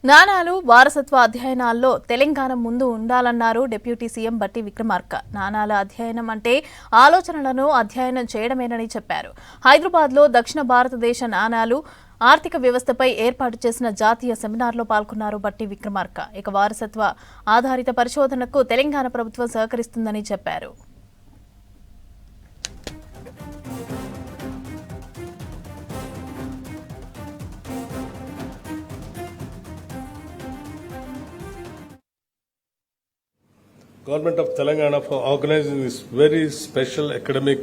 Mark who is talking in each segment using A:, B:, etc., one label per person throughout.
A: నాణాలు వారసత్వ అధ్యయనాల్లో తెలంగాణ ముందు ఉండాలన్నారు డిప్యూటీ సీఎం బట్టి విక్రమార్క. నాణాల అధ్యయనం అంటే ఆలోచనలను అధ్యయనం చేయడమేనని చెప్పారు. హైదరాబాద్లో దక్షిణ భారతదేశ నాణాలు ఆర్థిక వ్యవస్థపై ఏర్పాటు చేసిన జాతీయ సెమినార్లో పాల్గొన్నారు బట్టి విక్రమార్క. ఇక వారసత్వ ఆధారిత పరిశోధనకు తెలంగాణ ప్రభుత్వం సహకరిస్తుందని చెప్పారు.
B: Government of Telangana for organizing this very special academic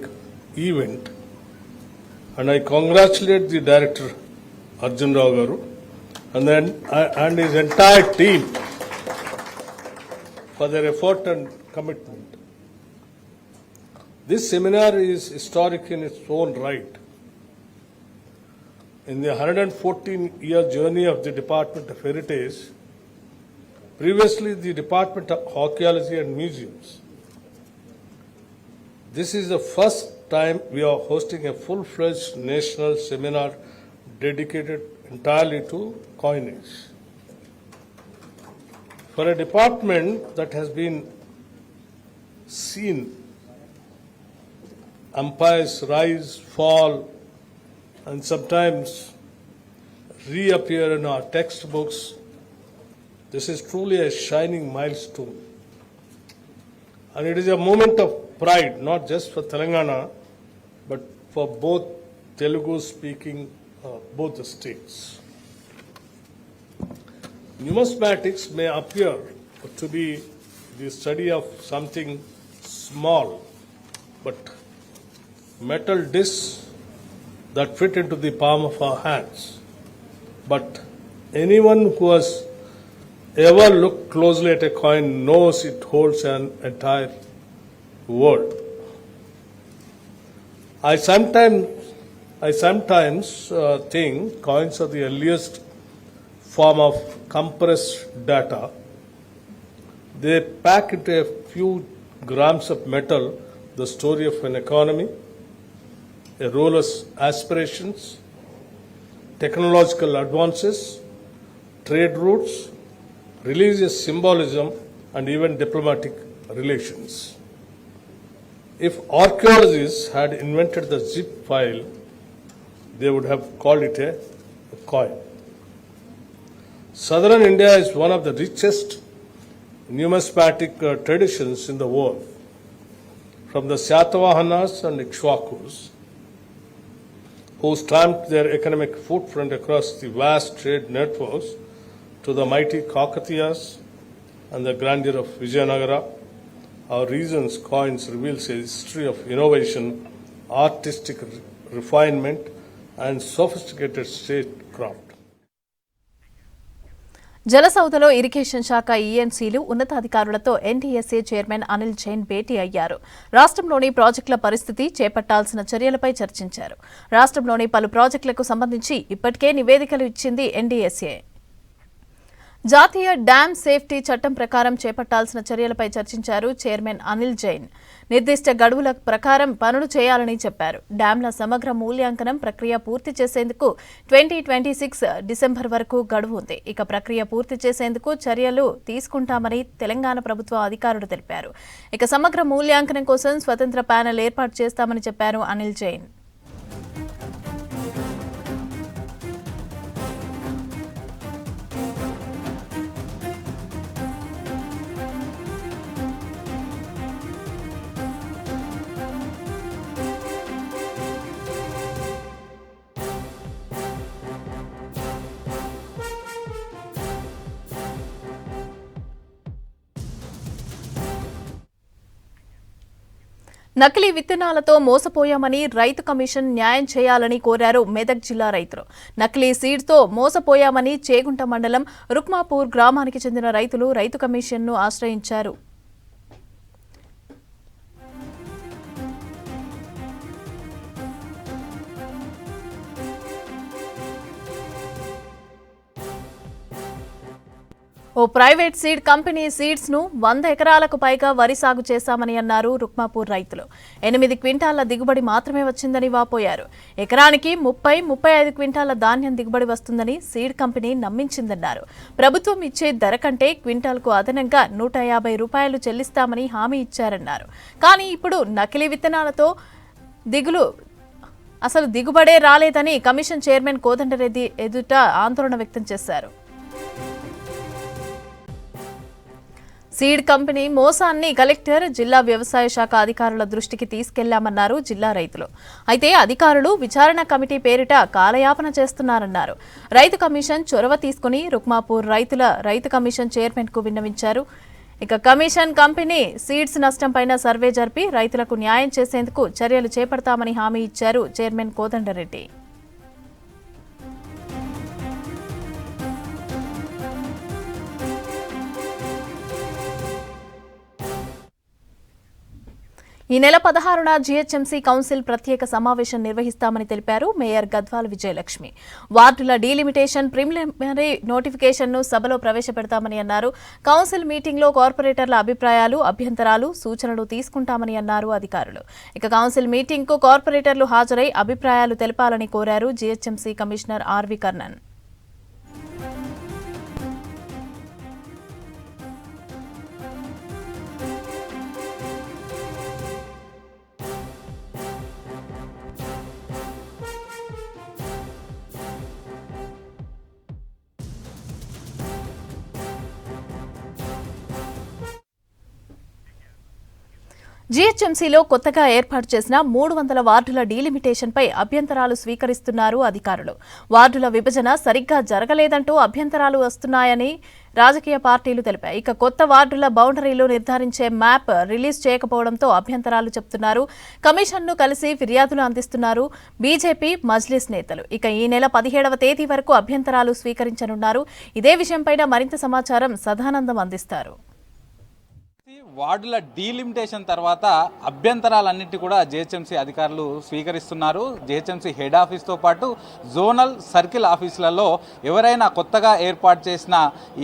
B: event, and I congratulate the director Arjun Rao Garu and his entire team for their effort and commitment. This seminar is historic in its own right. In the 114-year journey of the Department of Heritage, previously the Department of Archaeology and Museums, this is the first time we are hosting a full-fledged national seminar dedicated entirely to coinage. For a department that has been seen empires rise, fall, and sometimes reappear in our textbooks, this is truly a shining milestone. And it is a moment of pride, not just for Telangana, but for both Telugu speaking, both the states. Numismatics may appear to be the study of something small, but metal discs that fit into the palm of our hands. But anyone who has ever looked closely at a coin knows it holds an entire world. I sometimes think coins are the earliest form of compressed data. They pack into a few grams of metal the story of an economy, a ruler's aspirations, technological advances, trade routes, religious symbolism, and even diplomatic relations. If archaeologists had invented the zip file, they would have called it a coin. Southern India is one of the richest numismatic traditions in the world. From the Satavahanas and Ikshwakus, who stamped their economic footprint across the vast trade networks, to the mighty Kakatiyas and the grandeur of Vijayanagara, our region's coins reveals a history of innovation, artistic refinement, and sophisticated statecraft.
A: జలసౌధలో irrigation శాఖ ఈఎన్సీలు ఉన్నతాధికారులతో NDSA chairman Anil Jain భేటీ అయ్యారు. రాష్ట్రంలోని ప్రాజెక్టుల పరిస్థితి, చేపట్టాల్సిన చర్యలపై చర్చించారు. రాష్ట్రంలోని పలు ప్రాజెక్టులకు సంబంధించి ఇప్పటికే నివేదికలు ఇచ్చింది ఎన్డీఎస్ఏ. జాతీయ డ్యామ్ సేఫ్టీ చట్టం ప్రకారం చేపట్టాల్సిన చర్యలపై చర్చించారు చైర్మన్ అనిల్ జైన్. నిర్దిష్ట గడువుల ప్రకారం పనులు చేయాలని చెప్పారు. డ్యాంల సమగ్ర మూల్యాంకనం ప్రక్రియ పూర్తి చేసేందుకు 2026 డిసెంబర్ వరకు గడువు ఉంది. ఇక ప్రక్రియ పూర్తి చేసేందుకు చర్యలు తీసుకుంటామని తెలంగాణ ప్రభుత్వ అధికారులు తెలిపారు. ఇక సమగ్ర మూల్యాంకనం కోసం స్వతంత్ర ప్యానెల్ ఏర్పాటు చేస్తామని చెప్పారు అనిల్ జైన్. నకిలీ విత్తనాలతో మోసపోయామని రైతు కమిషన్ న్యాయం చేయాలని కోరారు మెదక్ జిల్లా రైతులు. నకిలీ సీడ్తో మోసపోయామని చేగుంట మండలం రుక్మాపూర్ గ్రామానికి చెందిన రైతులు రైతు కమిషన్ను ఆశ్రయించారు. ఓ ప్రైవేట్ సీడ్ కంపెనీ సీడ్స్ ను 100 ఎకరాలకు పైగా వరి సాగు చేశామని అన్నారు రుక్మాపూర్ రైతులు. 8 క్వింటాళ్ల దిగుబడి మాత్రమే వచ్చిందని వాపోయారు. ఎకరానికి 30-35 క్వింటాళ్ల ధాన్యం దిగుబడి వస్తుందని సీడ్ కంపెనీ నమ్మించిందన్నారు. ప్రభుత్వం ఇచ్చే ధర కంటే క్వింటాల్కు అదనంగా 150 రూపాయలు చెల్లిస్తామని హామీ ఇచ్చారన్నారు. కానీ ఇప్పుడు నకిలీ విత్తనాలతో దిగుబడే రాలేదని కమిషన్ చైర్మన్ కోదండరెడ్డి ఎదుట ఆందోళన వ్యక్తం చేశారు. సీడ్ కంపెనీ మోసాన్ని కలెక్టర్, జిల్లా వ్యవసాయ శాఖ అధికారుల దృష్టికి తీసుకెళ్లామన్నారు జిల్లా రైతులు. అయితే అధికారులు విచారణ కమిటీ పేరిట కాలయాపన చేస్తున్నారన్నారు. రైతు కమిషన్ చొరవ తీసుకుని రుక్మాపూర్ రైతు కమిషన్ చైర్మన్ కు విన్నవించారు. ఇక కమిషన్ కంపెనీ సీడ్స్ నష్టంపైన సర్వే జరిపి రైతులకు న్యాయం చేసేందుకు చర్యలు చేపడతామని హామీ ఇచ్చారు చైర్మన్ కోదండరెడ్డి. ఈ నెల 16న జీహెచ్ఎంసీ కౌన్సిల్ ప్రత్యేక సమావేశం నిర్వహిస్తామని తెలిపారు మేయర్ గద్వాల్ విజయలక్ష్మి. వార్డుల డీలిమిటేషన్ ప్రిలిమినరీ నోటిఫికేషన్ను సభలో ప్రవేశపెడతామని అన్నారు. కౌన్సిల్ మీటింగ్లో కార్పొరేటర్ల అభిప్రాయాలు, అభ్యంతరాలు, సూచనలు తీసుకుంటామని అన్నారు అధికారులు. ఇక కౌన్సిల్ మీటింగ్కు కార్పొరేటర్లు హాజరై అభిప్రాయాలు తెలపాలని కోరారు జీహెచ్ఎంసీ కమిషనర్ ఆర్వి కర్ణన్. జీహెచ్ఎంసీలో కొత్తగా ఏర్పాటు చేసిన 300 వార్డుల డీలిమిటేషన్పై అభ్యంతరాలు స్వీకరిస్తున్నారు అధికారులు. వార్డుల విభజన సరిగ్గా జరగలేదంటూ అభ్యంతరాలు వస్తున్నాయని రాజకీయ పార్టీలు తెలిపాయి. ఇక కొత్త వార్డుల బౌండరీలు నిర్ధారించే మ్యాప్ రిలీజ్ చేయకపోవడంతో అభ్యంతరాలు చెబుతున్నారు. కమిషన్ను కలిసి ఫిర్యాదులు అందిస్తున్నారు బీజేపీ, మజ్లిస్ నేతలు. ఇక ఈ నెల 17వ తేదీ వరకు అభ్యంతరాలు స్వీకరించనున్నారు. ఇదే విషయంపై మరింత సమాచారం సదానందం అందిస్తారు.
C: వార్డుల డీలిమిటేషన్ తర్వాత అభ్యంతరాలన్నింటి కూడా జీహెచ్ఎంసీ అధికారులు స్వీకరిస్తున్నారు. జీహెచ్ఎంసీ హెడ్ ఆఫీస్తో పాటు జోనల్, సర్కిల్ ఆఫీసులలో ఎవరైనా కొత్తగా ఏర్పాటు చేసిన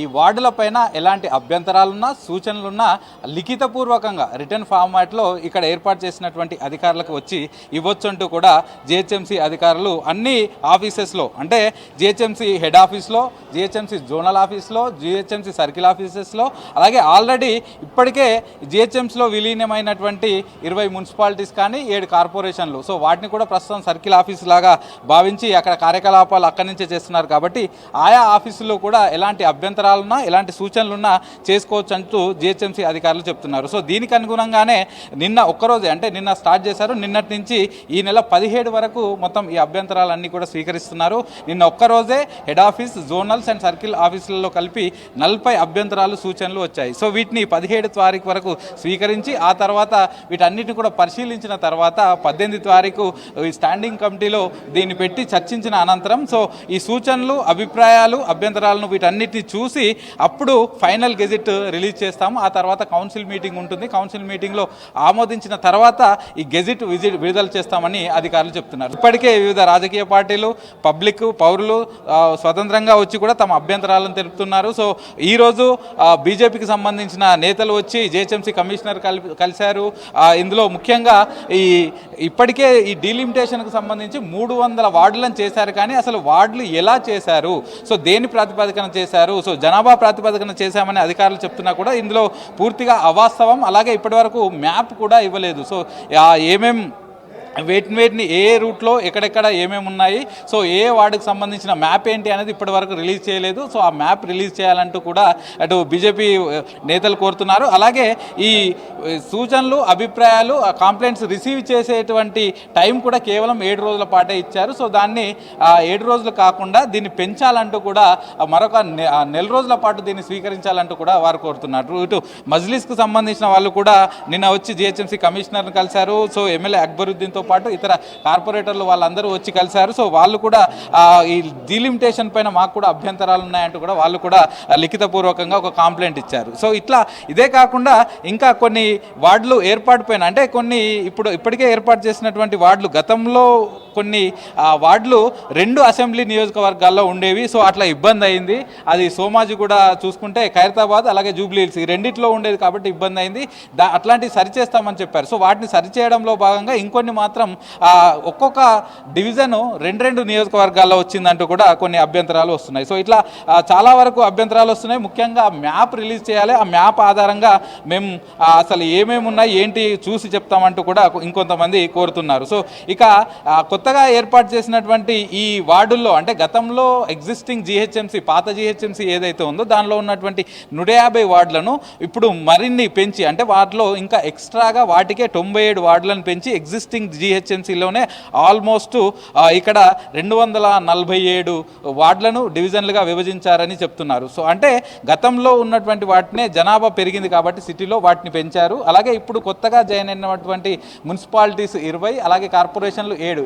C: ఈ వార్డులపైన ఎలాంటి అభ్యంతరాలున్నా, సూచనలున్నా లిఖితపూర్వకంగా రిటర్న్ ఫార్మాట్లో ఇక్కడ ఏర్పాటు చేసినటువంటి అధికారులకు వచ్చి ఇవ్వచ్చంటూ కూడా జీహెచ్ఎంసీ అధికారులు అన్ని ఆఫీసెస్లో, అంటే జీహెచ్ఎంసీ హెడ్ ఆఫీస్లో, జీహెచ్ఎంసీ జోనల్ ఆఫీస్లో, జీహెచ్ఎంసీ సర్కిల్ ఆఫీసెస్లో, అలాగే ఆల్రెడీ ఇప్పటికే జీహెచ్ఎంసీలో విలీనమైనటువంటి 20 మున్సిపాలిటీస్ కానీ 7 కార్పొరేషన్లు, సో వాటిని కూడా ప్రస్తుతం సర్కిల్ ఆఫీస్ లాగా భావించి అక్కడ కార్యకలాపాలు అక్కడి నుంచే చేస్తున్నారు. కాబట్టి ఆయా ఆఫీసుల్లో కూడా ఎలాంటి అభ్యంతరాలున్నా, ఎలాంటి సూచనలున్నా చేసుకోవచ్చు అంటూ జీహెచ్ఎంసీ అధికారులు చెప్తున్నారు. సో దీనికి అనుగుణంగానే నిన్న ఒక్కరోజే, అంటే నిన్న స్టార్ట్ చేశారు, నిన్నటి నుంచి ఈ నెల 17 వరకు మొత్తం ఈ అభ్యంతరాలన్నీ కూడా స్వీకరిస్తున్నారు. నిన్న ఒక్కరోజే head office, zonals and circle ఆఫీసులలో కలిపి 40 అభ్యంతరాలు, సూచనలు వచ్చాయి. సో వీటిని 17 తారీఖు వరకు స్వీకరించి ఆ తర్వాత వీటన్నిటిని కూడా పరిశీలించిన తర్వాత 18 తారీఖు ఈ స్టాండింగ్ కమిటీలో దీన్ని పెట్టి చర్చించిన అనంతరం సో ఈ సూచనలు, అభిప్రాయాలు, అభ్యంతరాలను వీటన్నిటిని చూసి అప్పుడు ఫైనల్ గెజిట్ రిలీజ్ చేస్తాము. ఆ తర్వాత కౌన్సిల్ మీటింగ్ ఉంటుంది. కౌన్సిల్ మీటింగ్లో ఆమోదించిన తర్వాత ఈ గెజిట్ విడుదల చేస్తామని అధికారులు చెప్తున్నారు. ఇప్పటికే వివిధ రాజకీయ పార్టీలు, పబ్లిక్, పౌరులు స్వతంత్రంగా వచ్చి కూడా తమ అభ్యంతరాలను తెలుపుతున్నారు. సో ఈరోజు బీజేపీకి సంబంధించిన నేతలు వచ్చి జీహెచ్ఎంసీ కమిషనర్ కలిశారు. ఇందులో ముఖ్యంగా ఇప్పటికే ఈ డీలిమిటేషన్కు సంబంధించి 300 వార్డులను చేశారు, కానీ అసలు వార్డులు ఎలా చేశారు, సో దేని ప్రాతిపదికన చేశారు, సో జనాభా ప్రాతిపదికన చేశామని అధికారులు చెప్తున్నా కూడా ఇందులో పూర్తిగా అవాస్తవం. అలాగే ఇప్పటివరకు మ్యాప్ కూడా ఇవ్వలేదు. సో వేటిని ఏ రూట్లో ఎక్కడెక్కడ ఏమేమి ఉన్నాయి, సో ఏ వార్డుకు సంబంధించిన మ్యాప్ ఏంటి అనేది ఇప్పటి వరకు రిలీజ్ చేయలేదు. సో ఆ మ్యాప్ రిలీజ్ చేయాలంటూ కూడా అటు బీజేపీ నేతలు కోరుతున్నారు. అలాగే ఈ సూచనలు, అభిప్రాయాలు, కంప్లైంట్స్ రిసీవ్ చేసేటువంటి టైం కూడా కేవలం 7 రోజుల పాటే ఇచ్చారు. సో దాన్ని 7 రోజులు కాకుండా దీన్ని పెంచాలంటూ కూడా మరొక నెల రోజుల పాటు దీన్ని స్వీకరించాలంటూ కూడా వారు కోరుతున్నారు. ఇటు మజ్లిస్కు సంబంధించిన వాళ్ళు కూడా నిన్న వచ్చి జీహెచ్ఎంసీ కమిషనర్ని కలిశారు. సో ఎమ్మెల్యే అక్బరుద్దీన్తో పాటు ఇతర కార్పొరేటర్లు వాళ్ళందరూ వచ్చి కలిశారు. సో వాళ్ళు కూడా ఈ డీలిమిటేషన్ పైన మాకు కూడా అభ్యంతరాలు ఉన్నాయంటూ కూడా వాళ్ళు కూడా లిఖితపూర్వకంగా ఒక కంప్లైంట్ ఇచ్చారు. సో ఇదే కాకుండా ఇంకా కొన్ని వార్డులు ఏర్పాటు పైన, అంటే కొన్ని ఇప్పటికే ఏర్పాటు చేసినటువంటి వార్డులు గతంలో కొన్ని వార్డులు 2 అసెంబ్లీ నియోజకవర్గాల్లో ఉండేవి. సో అట్లా ఇబ్బంది అయింది. అది సోమాజిగూడ చూసుకుంటే ఖైరతాబాద్ అలాగే జూబ్లీ హిల్స్ ఈ రెండిట్లో ఉండేది కాబట్టి ఇబ్బంది అయింది. అట్లాంటివి సరిచేస్తామని చెప్పారు. సో వాటిని సరిచేయడంలో భాగంగా ఇంకొన్ని మాత్రం ఒక్కొక్క డివిజన్ 2 నియోజకవర్గాల్లో వచ్చిందంటూ కూడా కొన్ని అభ్యంతరాలు వస్తున్నాయి. సో ఇట్లా చాలా వరకు అభ్యంతరాలు వస్తున్నాయి. ముఖ్యంగా మ్యాప్ రిలీజ్ చేయాలి. ఆ మ్యాప్ ఆధారంగా మేము అసలు ఏమేమి ఉన్నాయి ఏంటి చూసి చెప్తామంటూ కూడా ఇంకొంతమంది కోరుతున్నారు. సో ఇక కొత్తగా ఏర్పాటు చేసినటువంటి ఈ వార్డుల్లో అంటే గతంలో ఎగ్జిస్టింగ్ జిహెచ్ఎంసీ పాత జిహెచ్ఎంసీ ఏదైతే ఉందో దానిలో ఉన్నటువంటి 150 వార్డులను ఇప్పుడు మరిన్ని పెంచి అంటే వాటిలో ఇంకా ఎక్స్ట్రాగా వాటికే 97 వార్డులను పెంచి ఎగ్జిస్టింగ్ జిహెచ్ఎంసీలోనే ఆల్మోస్ట్ ఇక్కడ 247 వార్డులను డివిజన్లుగా విభజించారని చెప్తున్నారు. సో అంటే గతంలో ఉన్నటువంటి వాటినే జనాభా పెరిగింది కాబట్టి సిటీలో వాటిని పెంచారు. అలాగే ఇప్పుడు కొత్తగా జాయిన్ అయినటువంటి మున్సిపాలిటీస్ 20 అలాగే కార్పొరేషన్లు 7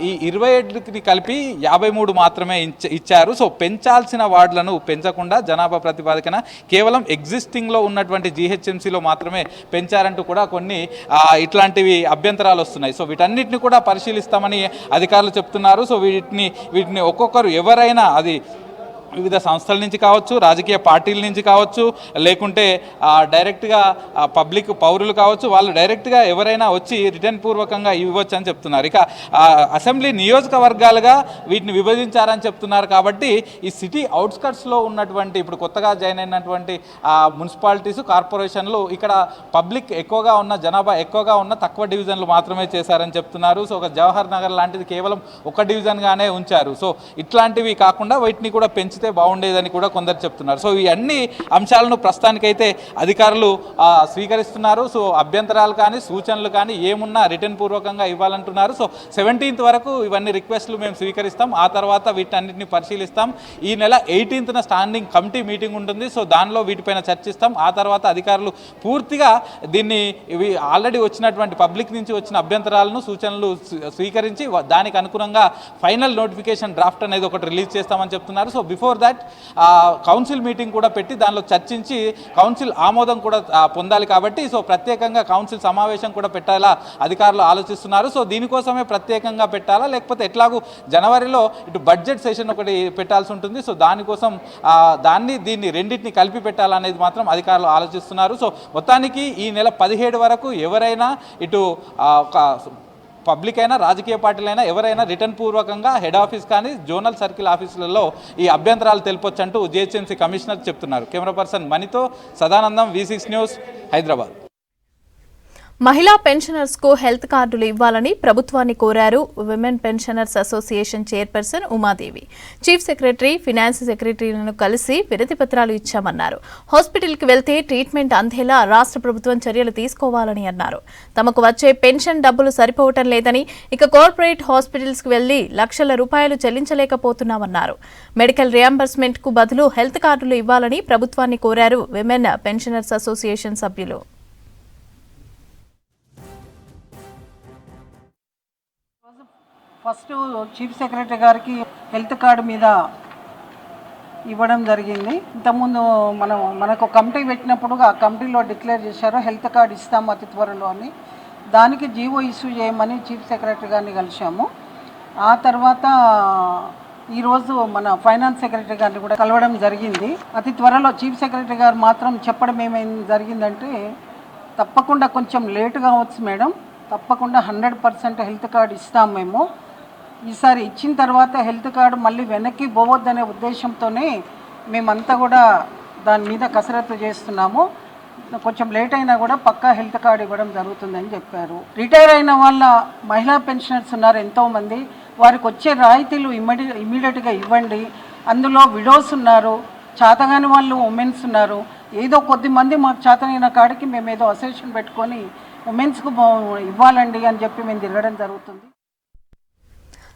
C: ఈ 27కి కలిపి 53 మాత్రమే ఇచ్చారు. సో పెంచాల్సిన వార్డులను పెంచకుండా జనాభా ప్రతిపాదికన కేవలం ఎగ్జిస్టింగ్లో ఉన్నటువంటి జిహెచ్ఎంసీలో మాత్రమే పెంచారంటూ కూడా కొన్ని ఇట్లాంటివి అభ్యంతరాలు వస్తున్నాయి. సో వీటన్నిటిని కూడా పరిశీలిస్తామని అధికారులు చెప్తున్నారు. సో వీటిని ఒక్కొక్కరు ఎవరైనా అది వివిధ సంస్థల నుంచి కావచ్చు, రాజకీయ పార్టీల నుంచి కావచ్చు, లేకుంటే డైరెక్ట్గా పబ్లిక్ పౌరులు కావచ్చు, వాళ్ళు డైరెక్ట్గా ఎవరైనా వచ్చి రిటర్న్ పూర్వకంగా ఇవ్వచ్చు అని చెప్తున్నారు. ఇక అసెంబ్లీ నియోజకవర్గాలుగా వీటిని విభజించారని చెప్తున్నారు. కాబట్టి ఈ సిటీ అవుట్స్కట్స్లో ఉన్నటువంటి ఇప్పుడు కొత్తగా జాయిన్ అయినటువంటి మున్సిపాలిటీస్ కార్పొరేషన్లు ఇక్కడ పబ్లిక్ ఎక్కువగా ఉన్న జనాభా ఎక్కువగా ఉన్న తక్కువ డివిజన్లు మాత్రమే చేశారని చెప్తున్నారు. సో ఒక జవహర్ నగర్ లాంటిది కేవలం ఒక డివిజన్గానే ఉంచారు. సో ఇట్లాంటివి కాకుండా వీటిని కూడా పెంచి బాగుండేదని కూడా కొందరు చెప్తున్నారు. సో ఈ అన్ని అంశాలను ప్రస్తుతానికైతే అధికారులు స్వీకరిస్తున్నారు. సో అభ్యంతరాలు కానీ సూచనలు కానీ ఏమున్నా రిటర్న్ పూర్వకంగా ఇవ్వాలంటున్నారు. సో 17th వరకు ఇవన్నీ రిక్వెస్ట్లు మేము స్వీకరిస్తాం. ఆ తర్వాత వీటన్నిటిని పరిశీలిస్తాం. ఈ నెల 18th స్టాండింగ్ కమిటీ మీటింగ్ ఉంటుంది. సో దానిలో వీటిపైన చర్చిస్తాం. ఆ తర్వాత అధికారులు పూర్తిగా దీన్ని ఇవి ఆల్రెడీ వచ్చినటువంటి పబ్లిక్ నుంచి వచ్చిన అభ్యంతరాలను సూచనలు స్వీకరించి దానికి అనుగుణంగా ఫైనల్ నోటిఫికేషన్ డ్రాఫ్ట్ అనేది ఒకటి రిలీజ్ చేస్తామని చెప్తున్నారు. So before that council meeting కూడా పెట్టి దానిలో చర్చించి కౌన్సిల్ ఆమోదం కూడా పొందాలి కాబట్టి సో ప్రత్యేకంగా కౌన్సిల్ సమావేశం కూడా పెట్టాలా అధికారులు ఆలోచిస్తున్నారు. సో దీనికోసమే ప్రత్యేకంగా పెట్టాలా లేకపోతే ఎట్లాగూ జనవరిలో ఇటు బడ్జెట్ సెషన్ ఒకటి పెట్టాల్సి ఉంటుంది. సో దానికోసం దీన్ని రెండింటిని కలిపి పెట్టాలనేది మాత్రం అధికారులు ఆలోచిస్తున్నారు. సో మొత్తానికి ఈ నెల 17 వరకు ఎవరైనా ఇటు పబ్లిక్ అయినా రాజకీయ పార్టీలైనా ఎవరైనా రిటర్న్ పూర్వకంగా హెడ్ ఆఫీస్ కానీ జోనల్ సర్కిల్ ఆఫీసులలో ఈ అభ్యంతరాలు తెలుపొచ్చంటూ జిహెచ్ఎంసీ కమిషనర్ చెప్తున్నారు. కెమెరా పర్సన్ మణితో సదానందం, V6 న్యూస్, హైదరాబాద్.
A: మహిళా పెన్షనర్స్ కు హెల్త్ కార్డులు ఇవ్వాలని ప్రభుత్వాన్ని కోరారు women pensioners association chairperson Umadevi. Chief secretary, finance సెక్రటరీలను కలిసి వినతి పత్రాలు ఇచ్చామన్నారు. హాస్పిటల్కి వెళ్తే ట్రీట్మెంట్ అందేలా రాష్ట్ర ప్రభుత్వం చర్యలు తీసుకోవాలని అన్నారు. తమకు వచ్చే పెన్షన్ డబ్బులు సరిపోవటం లేదని, ఇక కార్పొరేట్ హాస్పిటల్స్ కు వెళ్లి లక్షల రూపాయలు చెల్లించలేకపోతున్నామన్నారు. మెడికల్ రియంబర్స్మెంట్ కు బదులు హెల్త్ కార్డులు ఇవ్వాలని ప్రభుత్వాన్ని కోరారు విమెన్ పెన్షనర్స్ అసోసియేషన్ సభ్యులు.
D: ఫస్ట్ చీఫ్ సెక్రటరీ గారికి హెల్త్ కార్డు మీద ఇవ్వడం జరిగింది. ఇంతకుముందు మనకు కమిటీ పెట్టినప్పుడు ఆ కమిటీలో డిక్లేర్ చేశారు హెల్త్ కార్డు ఇస్తాము అతి త్వరలో అని. దానికి జీవో ఇష్యూ చేయమని చీఫ్ సెక్రటరీ గారిని కలిసాము. ఆ తర్వాత ఈరోజు మన ఫైనాన్స్ సెక్రటరీ గారిని కూడా కలవడం జరిగింది. అతి త్వరలో చీఫ్ సెక్రటరీ గారు మాత్రం చెప్పడం ఏమైంది జరిగిందంటే తప్పకుండా కొంచెం లేట్ కావచ్చు మేడం, తప్పకుండా 100% హెల్త్ కార్డు ఇస్తాం మేము. ఈసారి ఇచ్చిన తర్వాత హెల్త్ కార్డు మళ్ళీ వెనక్కి పోవద్దనే ఉద్దేశంతోనే మేమంతా కూడా దాని మీద కసరత్తు చేస్తున్నాము. కొంచెం లేట్ అయినా కూడా పక్కా హెల్త్ కార్డు ఇవ్వడం జరుగుతుందని చెప్పారు. రిటైర్ అయిన వాళ్ళ మహిళా పెన్షనర్స్ ఉన్నారు ఎంతోమంది, వారికి వచ్చే రాయితీలు ఇమ్మీడియట్గా ఇవ్వండి. అందులో విడోస్ ఉన్నారు, చేతగాని వాళ్ళు ఉమెన్స్ ఉన్నారు. ఏదో కొద్దిమంది మాకు చేతనైన కాడికి మేము ఏదో అసోసియేషన్ పెట్టుకొని ఉమెన్స్కు ఇవ్వాలండి అని చెప్పి మేము తిరగడం జరుగుతుంది.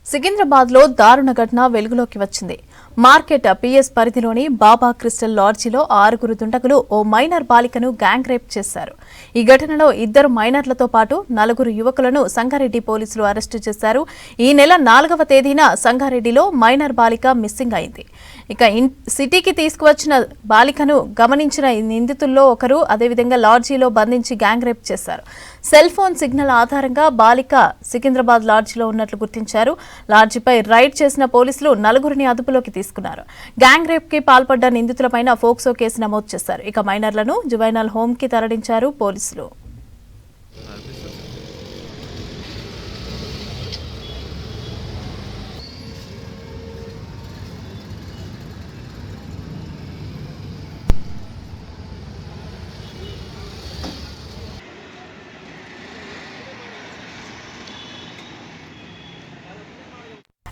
A: సికింద్రాబాద్ లో దారుణ ఘటన వెలుగులోకి వచ్చింది. మార్కెట్ పిఎస్ పరిధిలోని బాబా క్రిస్టల్ లాడ్జిలో 6 దుండగులు ఓ మైనర్ బాలికను గ్యాంగ్ రేప్ చేశారు. ఈ ఘటనలో 2 మైనర్లతో పాటు 4 యువకులను సంగారెడ్డి పోలీసులు అరెస్టు చేశారు. ఈ నెల 4వ తేదీన సంగారెడ్డిలో మైనర్ బాలిక మిస్సింగ్ అయింది. ఇక సిటీకి తీసుకువచ్చిన బాలికను గమనించిన నిందితుల్లో ఒకరు అదేవిధంగా లాడ్జీలో బంధించి గ్యాంగ్ రేప్ చేశారు. సెల్ ఫోన్ సిగ్నల్ ఆధారంగా బాలిక సికింద్రాబాద్ లాడ్జిలో ఉన్నట్లు గుర్తించారు. లాడ్జిపై రైడ్ చేసిన పోలీసులు 4 అదుపులోకి తీసుకున్నారు. గ్యాంగ్ రేప్ కి పాల్పడ్డ నిందితులపైన ఫోక్సో కేసు నమోదు చేశారు. ఇక మైనర్లను జువైనల్ హోమ్ కి తరలించారు పోలీసులు.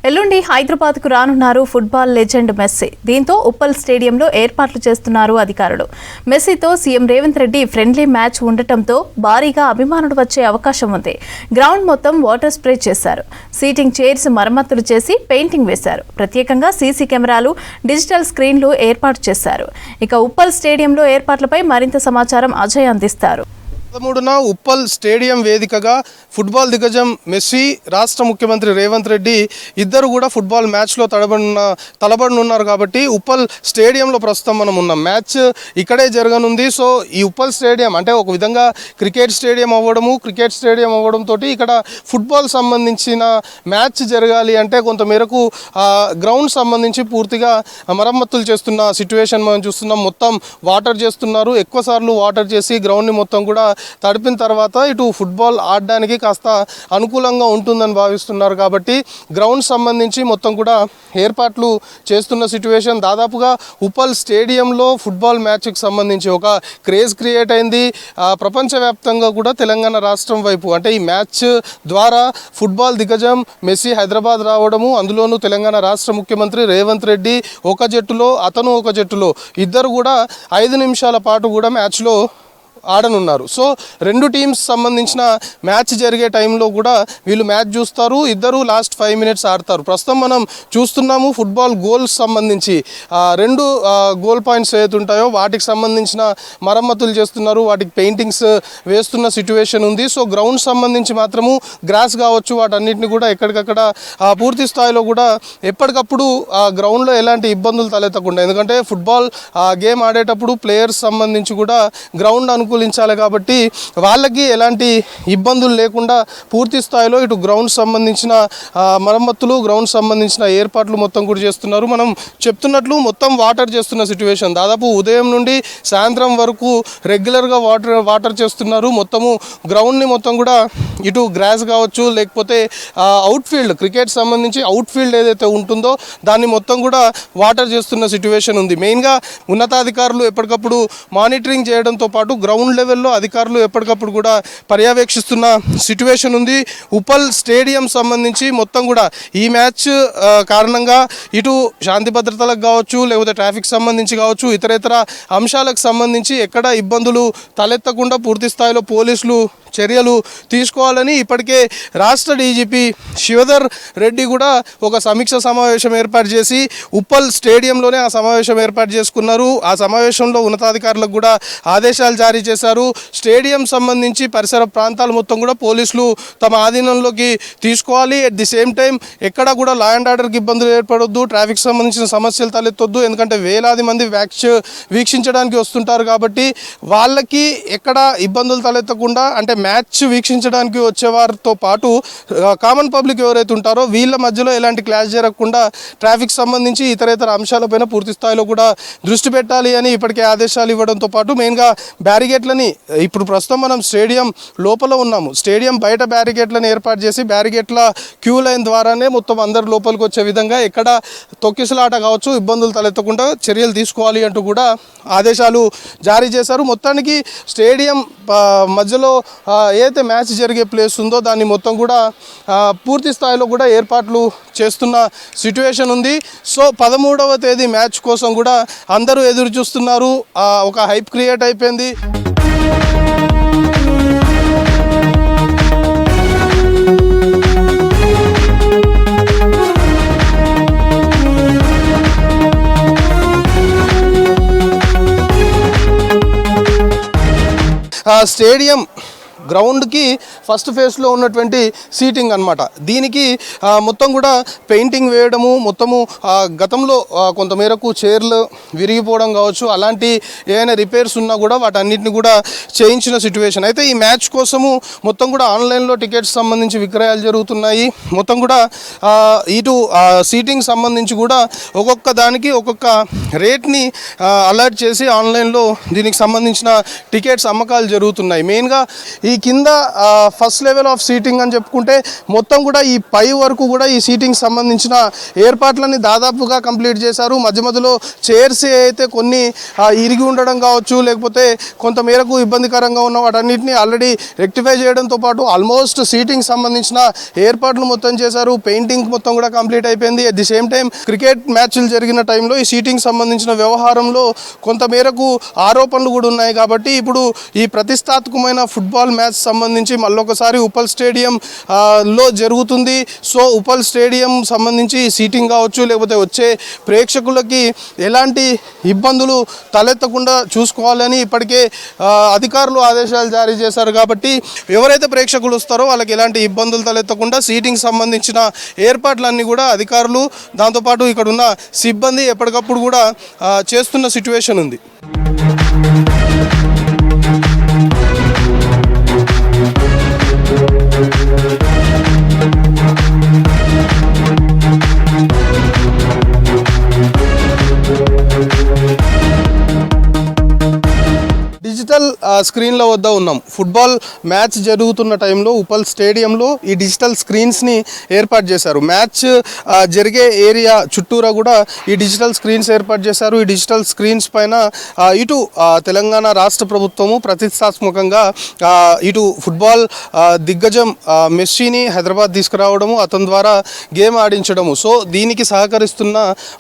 A: ఎల్లుండి హైదరాబాద్ కు రానున్నారు ఫుట్బాల్ లెజెండ్ మెస్సీ. దీంతో ఉప్పల్ స్టేడియంలో ఏర్పాట్లు చేస్తున్నారు అధికారులు. మెస్సీతో CM Revanth Reddy friendly match ఉండటంతో భారీగా అభిమానులు వచ్చే అవకాశం ఉంది. గ్రౌండ్ మొత్తం వాటర్ స్ప్రే చేశారు. సీటింగ్ చైర్స్ మరమ్మతులు చేసి పెయింటింగ్ వేశారు. ప్రత్యేకంగా సీసీ కెమెరాలు, డిజిటల్ స్క్రీన్లు ఏర్పాటు చేశారు. ఇక ఉప్పల్ స్టేడియంలో ఏర్పాట్లపై మరింత సమాచారం అజయ్ అందిస్తారు.
E: 13న ఉప్పల్ స్టేడియం వేదికగా ఫుట్బాల్ దిగ్గజం మెస్సీ, రాష్ట్ర ముఖ్యమంత్రి రేవంత్ రెడ్డి ఇద్దరు కూడా ఫుట్బాల్ మ్యాచ్లో తలబడనున్నారు. కాబట్టి ఉప్పల్ స్టేడియంలో ప్రస్తుతం మనం ఉన్నాం. మ్యాచ్ ఇక్కడే జరగనుంది. సో ఈ ఉప్పల్ స్టేడియం అంటే ఒక విధంగా క్రికెట్ స్టేడియం అవ్వడంతో ఇక్కడ ఫుట్బాల్ సంబంధించిన మ్యాచ్ జరగాలి అంటే కొంతమేరకు గ్రౌండ్ సంబంధించి పూర్తిగా మరమ్మతులు చేస్తున్న సిచ్యువేషన్ మనం చూస్తున్నాం. మొత్తం వాటర్ చేస్తున్నారు. ఎక్కువసార్లు వాటర్ చేసి గ్రౌండ్ని మొత్తం కూడా తడిపిన తర్వాత ఇటు ఫుట్బాల్ ఆడడానికి కాస్త అనుకూలంగా ఉంటుందని భావిస్తున్నారు. కాబట్టి గ్రౌండ్ సంబంధించి మొత్తం కూడా ఏర్పాట్లు చేస్తున్న సిచ్యువేషన్. దాదాపుగా ఉప్పల్ స్టేడియంలో ఫుట్బాల్ మ్యాచ్కి సంబంధించి ఒక క్రేజ్ క్రియేట్ అయింది. ప్రపంచవ్యాప్తంగా కూడా తెలంగాణ రాష్ట్రం వైపు అంటే ఈ మ్యాచ్ ద్వారా ఫుట్బాల్ దిగ్గజం మెస్సీ హైదరాబాద్ రావడము, అందులోనూ తెలంగాణ రాష్ట్ర ముఖ్యమంత్రి రేవంత్ రెడ్డి ఒక జట్టులో ఇద్దరు కూడా 5 నిమిషాల పాటు కూడా మ్యాచ్లో ఆడనున్నారు. సో 2 టీమ్స్ సంబంధించిన మ్యాచ్ జరిగే టైంలో కూడా వీళ్ళు మ్యాచ్ చూస్తారు. ఇద్దరు లాస్ట్ 5 మినిట్స్ ఆడతారు. ప్రస్తుతం మనం చూస్తున్నాము ఫుట్బాల్ గోల్స్ సంబంధించి 2 గోల్ పాయింట్స్ ఏదైతే ఉంటాయో వాటికి సంబంధించిన మరమ్మతులు చేస్తున్నారు. వాటికి పెయింటింగ్స్ వేస్తున్న సిచ్యువేషన్ ఉంది. సో గ్రౌండ్ సంబంధించి మాత్రము గ్రాస్ కావచ్చు వాటన్నిటిని కూడా ఎక్కడికక్కడ పూర్తి స్థాయిలో కూడా ఎప్పటికప్పుడు గ్రౌండ్లో ఎలాంటి ఇబ్బందులు తలెత్తకుండా, ఎందుకంటే ఫుట్బాల్ గేమ్ ఆడేటప్పుడు ప్లేయర్స్ సంబంధించి కూడా గ్రౌండ్ అనుకూలించాలి కాబట్టి వాళ్ళకి ఎలాంటి ఇబ్బందులు లేకుండా పూర్తి స్థాయిలో ఇటు గ్రౌండ్ సంబంధించిన మరమ్మతులు, గ్రౌండ్ సంబంధించిన ఏర్పాట్లు మొత్తం కూడా చేస్తున్నారు. మనం చెప్తున్నట్లు మొత్తం వాటర్ చేస్తున్న సిచ్యువేషన్. దాదాపు ఉదయం నుండి సాయంత్రం వరకు రెగ్యులర్గా వాటర్ చేస్తున్నారు. మొత్తము గ్రౌండ్ని మొత్తం కూడా ఇటు గ్రాస్ కావచ్చు లేకపోతే అవుట్ఫీల్డ్ క్రికెట్ సంబంధించి అవుట్ఫీల్డ్ ఏదైతే ఉంటుందో దాన్ని మొత్తం కూడా వాటర్ చేస్తున్న సిచ్యువేషన్ ఉంది. మెయిన్గా ఉన్నతాధికారులు ఎప్పటికప్పుడు మానిటరింగ్ చేయడంతో పాటు గ్రౌండ్ లెవెల్లో అధికారులు ఎప్పటికప్పుడు కూడా పర్యవేక్షిస్తున్న సిచ్యువేషన్ ఉంది. ఉప్పల్ స్టేడియం సంబంధించి మొత్తం కూడా ఈ మ్యాచ్ కారణంగా ఇటు శాంతి భద్రతలకు కావచ్చు లేకపోతే ట్రాఫిక్ సంబంధించి కావచ్చు ఇతరేతర అంశాలకు సంబంధించి ఎక్కడ ఇబ్బందులు తలెత్తకుండా పూర్తి స్థాయిలో పోలీసులు చర్యలు తీసుకోవాలని ఇప్పటికే రాష్ట్ర డీజీపీ శివధర్ రెడ్డి కూడా ఒక సమీక్ష సమావేశం ఏర్పాటు చేసి ఉప్పల్ స్టేడియంలోనే ఆ సమావేశం ఏర్పాటు చేసుకున్నారు. ఆ సమావేశంలో ఉన్నతాధికారులకు కూడా ఆదేశాలు జారీ చేశారు. స్టేడియం సంబంధించి పరిసర ప్రాంతాలు మొత్తం కూడా పోలీసులు తమ ఆధీనంలోకి తీసుకోవాలి. ఎట్ ది సేమ్ టైం ఎక్కడ కూడా లా అండ్ ఆర్డర్కి ఇబ్బందులు ఏర్పడొద్దు, ట్రాఫిక్ సంబంధించిన సమస్యలు తలెత్తొద్దు. ఎందుకంటే వేలాది మంది వీక్షించడానికి వస్తుంటారు కాబట్టి వాళ్ళకి ఎక్కడ ఇబ్బందులు తలెత్తకుండా అంటే మ్యాచ్ వీక్షించడానికి వచ్చేవారితో పాటు కామన్ పబ్లిక్ ఎవరైతే ఉంటారో వీళ్ళ మధ్యలో ఎలాంటి క్లాష్ జరగకుండా ట్రాఫిక్ సంబంధించి ఇతరేతర అంశాలపైన పూర్తి స్థాయిలో కూడా దృష్టి పెట్టాలి అని ఇప్పటికే ఆదేశాలు ఇవ్వడంతో పాటు మెయిన్గా బ్యారిగేట్లని ఇప్పుడు ప్రస్తుతం మనం స్టేడియం లోపల ఉన్నాము. స్టేడియం బయట బ్యారిగేట్లను ఏర్పాటు చేసి బ్యారిగేట్ల క్యూ లైన్ ద్వారానే మొత్తం అందరు లోపలికి వచ్చే విధంగా ఎక్కడ తొక్కిసలాట కావచ్చు ఇబ్బందులు తలెత్తకుండా చర్యలు తీసుకోవాలి అంటూ కూడా ఆదేశాలు జారీ చేశారు. మొత్తానికి స్టేడియం మధ్యలో ఏదైతే మ్యాచ్ జరిగే ప్లేస్ ఉందో దాన్ని మొత్తం కూడా పూర్తి స్థాయిలో కూడా ఏర్పాట్లు చేస్తున్న సిచ్యువేషన్ ఉంది. సో 13వ తేదీ మ్యాచ్ కోసం కూడా అందరూ ఎదురు చూస్తున్నారు. ఒక హైప్ క్రియేట్ అయిపోయింది. స్టేడియం గ్రౌండ్కి ఫస్ట్ ఫేజ్లో ఉన్నటువంటి సీటింగ్ అన్నమాట. దీనికి మొత్తం కూడా పెయింటింగ్ వేయడము, మొత్తము గతంలో కొంతమేరకు చైర్లు విరిగిపోవడం కావచ్చు, అలాంటి ఏమైనా రిపేర్స్ ఉన్నా కూడా వాటన్నిటిని కూడా చేయించిన సిచ్యువేషన్. అయితే ఈ మ్యాచ్ కోసము మొత్తం కూడా ఆన్లైన్లో టికెట్స్ సంబంధించి విక్రయాలు జరుగుతున్నాయి. మొత్తం కూడా ఇటు సీటింగ్ సంబంధించి కూడా ఒక్కొక్క దానికి ఒక్కొక్క రేట్ని అలర్ట్ చేసి ఆన్లైన్లో దీనికి సంబంధించిన టికెట్స్ అమ్మకాలు జరుగుతున్నాయి. మెయిన్గా ఈ కింద ఫస్ట్ లెవెల్ ఆఫ్ సీటింగ్ అని చెప్పుకుంటే మొత్తం కూడా ఈ పై వరకు కూడా ఈ సీటింగ్ సంబంధించిన ఏర్పాట్లని దాదాపుగా కంప్లీట్ చేశారు. మధ్య మధ్యలో చైర్స్ అయితే కొన్ని ఇరిగి ఉండడం కావచ్చు, లేకపోతే కొంతమేరకు ఇబ్బందికరంగా ఉన్న వాటన్నిటిని ఆల్రెడీ రెక్టిఫై చేయడంతో పాటు ఆల్మోస్ట్ సీటింగ్ సంబంధించిన ఏర్పాట్లు మొత్తం చేశారు. పెయింటింగ్ మొత్తం కూడా కంప్లీట్ అయిపోయింది. At the same time cricket మ్యాచ్లు జరిగిన టైంలో ఈ సీటింగ్ సంబంధించిన వ్యవహారంలో కొంతమేరకు ఆరోపణలు కూడా ఉన్నాయి. కాబట్టి ఇప్పుడు ఈ ప్రతిష్టాత్మకమైన ఫుట్బాల్ మ్యాచ్ సంబంధించి మళ్ళొకసారి ఉప్పల్ స్టేడియం లో జరుగుతుంది. సో ఉప్పల్ స్టేడియం సంబంధించి సీటింగ్ కావచ్చు, లేకపోతే వచ్చే ప్రేక్షకులకి ఎలాంటి ఇబ్బందులు తలెత్తకుండా చూసుకోవాలని ఇప్పటికే అధికారులు ఆదేశాలు జారీ చేశారు. కాబట్టి ఎవరైతే ప్రేక్షకులు వస్తారో వాళ్ళకి ఎలాంటి ఇబ్బందులు తలెత్తకుండా సీటింగ్ సంబంధించిన ఏర్పాట్లన్నీ కూడా అధికారులు, దాంతోపాటు ఇక్కడ ఉన్న సిబ్బంది ఎప్పటికప్పుడు కూడా చేస్తున్న సిచ్యువేషన్ ఉంది. డిజిటల్ స్క్రీన్ల వద్ద ఉన్నాం. ఫుట్బాల్ మ్యాచ్ జరుగుతున్న టైంలో ఉప్పల్ స్టేడియంలో ఈ డిజిటల్ స్క్రీన్స్ని ఏర్పాటు చేశారు. మ్యాచ్ జరిగే ఏరియా చుట్టూరా కూడా ఈ డిజిటల్ స్క్రీన్స్ ఏర్పాటు చేశారు. ఈ డిజిటల్ స్క్రీన్స్ పైన ఇటు తెలంగాణ రాష్ట్ర ప్రభుత్వము ప్రతిష్టాత్మకంగా ఇటు ఫుట్బాల్ దిగ్గజం మెస్సీని హైదరాబాద్ తీసుకురావడము, అతని ద్వారా గేమ్ ఆడించడము. సో దీనికి సహకరిస్తున్న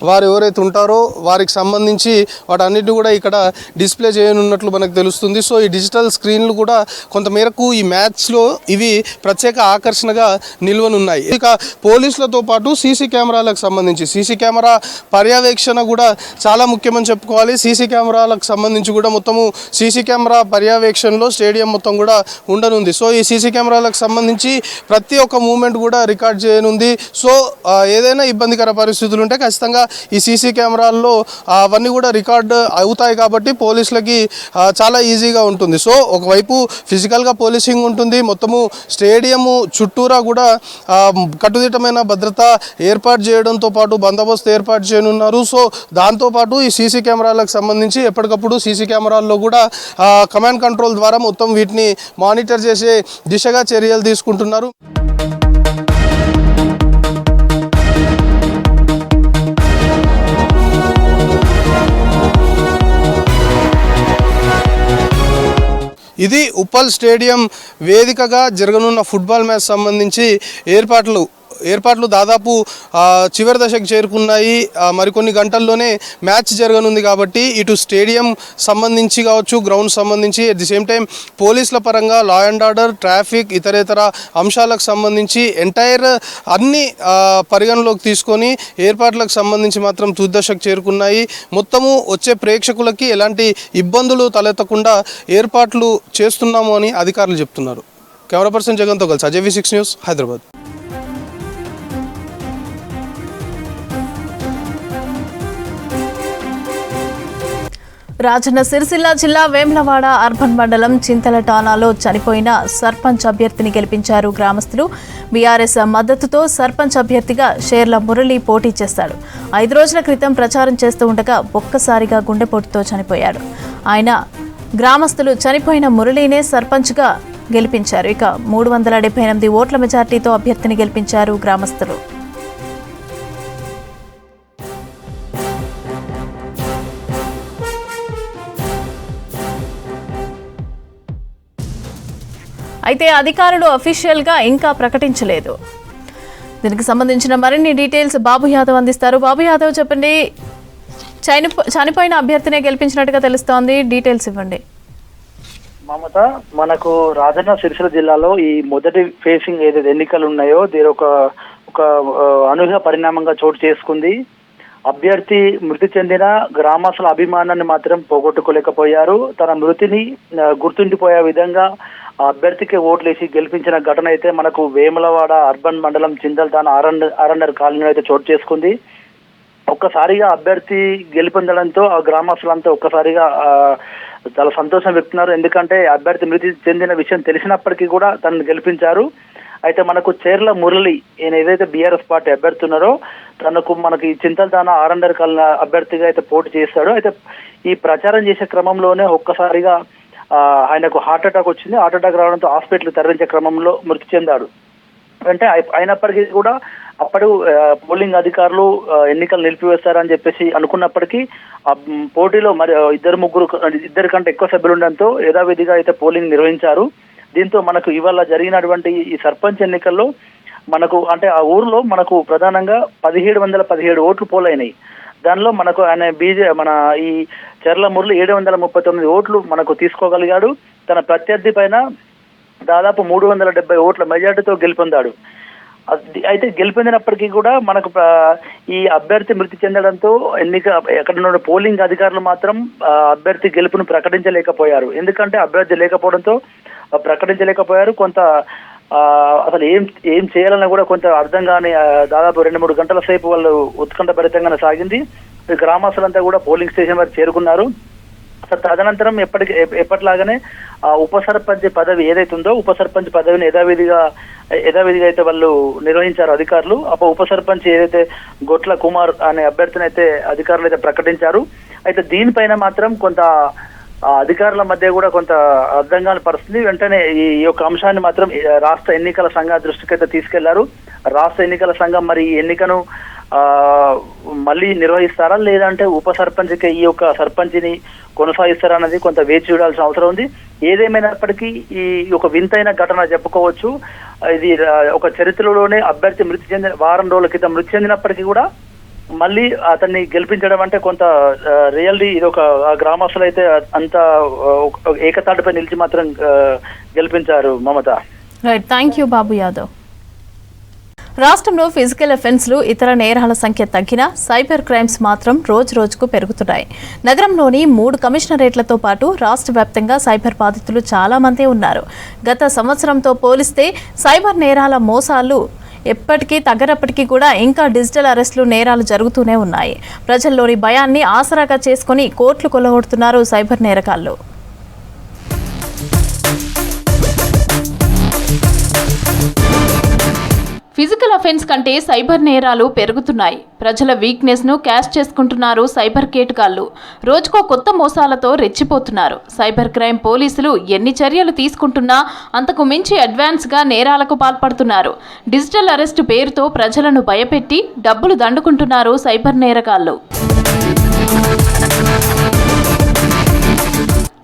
E: వారు ఎవరైతే ఉంటారో వారికి సంబంధించి వాటన్నిటిని కూడా ఇక్కడ డిస్ప్లే చేయనున్నట్లు మనకు తెలుస్తుంది. సో ఈ డిజిటల్ స్క్రీన్లు కూడా కొంతమేరకు ఈ మ్యాచ్లో ఇవి ప్రత్యేక ఆకర్షణగా నిల్వనున్నాయి. ఇక పోలీసులతో పాటు సీసీ కెమెరాలకు సంబంధించి సీసీ కెమెరా పర్యవేక్షణ కూడా చాలా ముఖ్యమని చెప్పుకోవాలి. సీసీ కెమెరాలకు సంబంధించి కూడా మొత్తము సీసీ కెమెరా పర్యవేక్షణలో స్టేడియం మొత్తం కూడా ఉండనుంది. సో ఈ సీసీ కెమెరాలకు సంబంధించి ప్రతి ఒక్క మూమెంట్ కూడా రికార్డ్ చేయనుంది. సో ఏదైనా ఇబ్బందికర పరిస్థితులు ఉంటే ఖచ్చితంగా ఈ సీసీ కెమెరాల్లో అవన్నీ కూడా రికార్డ్ అవుతాయి. కాబట్టి పోలీసులకి చాలా ఈజీగా ఉంటుంది. సో ఒకవైపు ఫిజికల్గా పోలీసింగ్ ఉంటుంది, మొత్తము స్టేడియము చుట్టూరా కూడా కట్టుదిట్టమైన భద్రత ఏర్పాటు చేయడంతో పాటు బందోబస్తు ఏర్పాటు చేయనున్నారు. సో దాంతోపాటు ఈ సీసీ కెమెరాలకు సంబంధించి ఎప్పటికప్పుడు సీసీ కెమెరాల్లో కూడా కమాండ్ కంట్రోల్ ద్వారా మొత్తం వీటిని మానిటర్ చేసే దిశగా చర్యలు తీసుకుంటున్నారు. ఇది ఉప్పల్ స్టేడియం వేదికగా జరగనున్న ఫుట్బాల్ మ్యాచ్ సంబంధించి ఏర్పాట్లు దాదాపు చివరి దశకు చేరుకున్నాయి. మరికొన్ని గంటల్లోనే మ్యాచ్ జరగనుంది. కాబట్టి ఇటు స్టేడియం సంబంధించి కావచ్చు, గ్రౌండ్ సంబంధించి, అట్ ది సేమ్ టైం పోలీసుల పరంగా లా అండ్ ఆర్డర్, ట్రాఫిక్, ఇతరేతర అంశాలకు సంబంధించి ఎంటైర్ అన్ని పరిగణలోకి తీసుకొని ఏర్పాట్లకు సంబంధించి మాత్రం తుదిదశకు చేరుకున్నాయి. మొత్తము వచ్చే ప్రేక్షకులకి ఎలాంటి ఇబ్బందులు తలెత్తకుండా ఏర్పాట్లు చేస్తున్నాము అని అధికారులు చెప్తున్నారు. కెమెరా పర్సన్ జగన్తో కలిసి అజయ్ V6 న్యూస్, హైదరాబాద్.
A: రాజన్న సిరిసిల్ల జిల్లా వేములవాడ అర్బన్ మండలం చింతలటానాలో చనిపోయిన సర్పంచ్ అభ్యర్థిని గెలిపించారు గ్రామస్తులు. బీఆర్ఎస్ మద్దతుతో సర్పంచ్ అభ్యర్థిగా షేర్ల మురళి పోటీ చేశాడు. 5 రోజుల క్రితం ప్రచారం చేస్తూ ఉండగా ఒక్కసారిగా గుండెపోటుతో చనిపోయాడు. ఆయన గ్రామస్తులు చనిపోయిన మురళినే సర్పంచ్గా గెలిపించారు. ఇక 378 ఓట్ల మెజార్టీతో అభ్యర్థిని గెలిపించారు గ్రామస్తులు. అయితే అధికారులు అఫీషియల్గా ఇంకా ప్రకటించలేదు. దీనికి సంబంధించిన మరిన్ని డీటెయిల్స్ బాబు యాదవ్ అందిస్తారు. బాబు యాదవ్, చెప్పండి, చనిపోయిన అభ్యర్థినే గెలిపించినట్టుగా తెలుస్తోంది, డీటెయిల్స్ ఇవ్వండి.
F: మమత, మనకు రాజన్న సిరిసిల్ల జిల్లాలో ఈ మొదటి ఫేసింగ్ ఏదైతే ఎన్నికలు ఉన్నాయో దీని ఒక అనూహ్య పరిణామంగా చోటు చేసుకుంది. అభ్యర్థి మృతి చెందిన గ్రామస్తుల అభిమానాన్ని మాత్రం పోగొట్టుకోలేకపోయారు. తన మృతిని గుర్తుండిపోయే విధంగా ఆ అభ్యర్థికి ఓట్లేసి గెలిపించిన ఘటన అయితే మనకు వేములవాడ అర్బన్ మండలం చింతల్తాన ఆర్ఎన్ఆర్ కాలనీలో అయితే చోటు చేసుకుంది. ఒక్కసారిగా అభ్యర్థి గెలుపొందడంతో ఆ గ్రామస్తులంతా ఒక్కసారిగా చాలా సంతోషం వ్యక్తున్నారు. ఎందుకంటే అభ్యర్థి మృతి చెందిన విషయం తెలిసినప్పటికీ కూడా తనను గెలిపించారు. అయితే మనకు చేర్ల మురళి ఈయన ఏదైతే బీఆర్ఎస్ పార్టీ అభ్యర్థి ఉన్నారో మనకి చింతల్తాన ఆర్ఎన్ఆర్ కాలనీ అభ్యర్థిగా అయితే పోటీ చేస్తాడు. అయితే ఈ ప్రచారం చేసే క్రమంలోనే ఒక్కసారిగా ఆయనకు హార్ట్ అటాక్ వచ్చింది. హార్ట్ అటాక్ రావడంతో హాస్పిటల్ తరలించే క్రమంలో మృతి చెందాడు. అంటే అయినప్పటికీ కూడా అప్పుడు పోలింగ్ అధికారులు ఎన్నికలు నిలిపివేస్తారని చెప్పేసి అనుకున్నప్పటికీ ఆ పోటీలో మరి ఇద్దరి కంటే ఎక్కువ సభ్యులు ఉండడంతో యథావిధిగా అయితే పోలింగ్ నిర్వహించారు. దీంతో మనకు ఇవాళ జరిగినటువంటి ఈ సర్పంచ్ ఎన్నికల్లో మనకు అంటే ఆ ఊర్లో మనకు ప్రధానంగా 1717 ఓట్లు పోలైనాయి. దానిలో మనకు ఆయన మన ఈ చెర్ల మురళి 739 ఓట్లు మనకు తీసుకోగలిగాడు. తన ప్రత్యర్థి పైన దాదాపు 370 ఓట్ల మెజార్టీతో గెలుపొందాడు. అయితే గెలుపొందినప్పటికీ కూడా మనకు ఈ అభ్యర్థి మృతి చెందడంతో ఎక్కడ ఉన్న పోలింగ్ అధికారులు మాత్రం అభ్యర్థి గెలుపును ప్రకటించలేకపోయారు. ఎందుకంటే అభ్యర్థి లేకపోవడంతో ప్రకటించలేకపోయారు. కొంత అసలు ఏం చేయాలన్నా కూడా కొంత అర్థం కాని దాదాపు 2-3 గంటల సేపు వాళ్ళు ఉత్కంఠభరితంగానే సాగింది. గ్రామస్తులంతా కూడా పోలింగ్ స్టేషన్ వరకు చేరుకున్నారు. తదనంతరం ఎప్పటిలాగానే ఆ ఉప సర్పంచ్ పదవి ఏదైతే ఉందో ఉప సర్పంచ్ పదవిని యథావిధిగా అయితే వాళ్ళు నిర్వహించారు అధికారులు. ఉప సర్పంచ్ ఏదైతే గొట్ల కుమార్ అనే అభ్యర్థిని అయితే అధికారులు అయితే ప్రకటించారు. అయితే దీనిపైన మాత్రం కొంత అధికారుల మధ్య కూడా కొంత అర్థం కాని పరిస్థితి. వెంటనే ఈ యొక్క అంశాన్ని మాత్రం రాష్ట్ర ఎన్నికల సంఘం దృష్టికి అయితే తీసుకెళ్లారు. రాష్ట్ర ఎన్నికల సంఘం మరి ఈ ఎన్నికను మళ్ళీ నిర్వహిస్తారా లేదంటే ఉప సర్పంచ్కి ఈ యొక్క సర్పంచ్ని కొనసాగిస్తారా అనేది కొంత వేచి చూడాల్సిన అవసరం ఉంది. ఏదేమైనప్పటికీ ఈ ఒక వింతైన ఘటన చెప్పుకోవచ్చు. ఇది ఒక చరిత్రలోనే అభ్యర్థి మృతి చెందిన వారం రోజుల క్రితం మృతి చెందినప్పటికీ కూడా మళ్ళీ అతన్ని గెలిపించడం అంటే కొంత రియల్లీ ఇది ఒక గ్రామస్తులు అయితే అంత ఏకతాటిపై నిలిచి మాత్రం గెలిపించారు మమత.
A: రైట్, థ్యాంక్ యూ బాబు యాదవ్. రాష్ట్రంలో ఫిజికల్ అఫెన్స్లు ఇతర నేరాల సంఖ్య తగ్గినా సైబర్ క్రైమ్స్ మాత్రం రోజుకు పెరుగుతున్నాయి. నగరంలోని 3 కమిషనరేట్లతో పాటు రాష్ట్ర వ్యాప్తంగా సైబర్ బాధితులు చాలా మందే ఉన్నారు. గత సంవత్సరంతో పోలిస్తే సైబర్ నేరాల మోసాలు ఎప్పటికీ తగ్గనప్పటికీ కూడా ఇంకా డిజిటల్ అరెస్టులు నేరాలు జరుగుతూనే ఉన్నాయి. ప్రజల్లోని భయాన్ని ఆసరాగా చేసుకుని కోట్లు కొల్లగొడుతున్నారు సైబర్ నేరగాళ్లు. ఫిజికల్ అఫెన్స్ కంటే సైబర్ నేరాలు పెరుగుతున్నాయి. ప్రజల వీక్నెస్ ను క్యాష్ చేసుకుంటున్నారు సైబర్ కేటుగాళ్లు. రోజుకో కొత్త మోసాలతో రెచ్చిపోతున్నారు. సైబర్ క్రైమ్ పోలీసులు ఎన్ని చర్యలు తీసుకుంటున్నా అంతకు మించి అడ్వాన్స్ గా నేరాలకు పాల్పడుతున్నారు. డిజిటల్ అరెస్ట్ పేరుతో ప్రజలను భయపెట్టి డబ్బులు దండుకుంటున్నారు సైబర్ నేరగాళ్లు.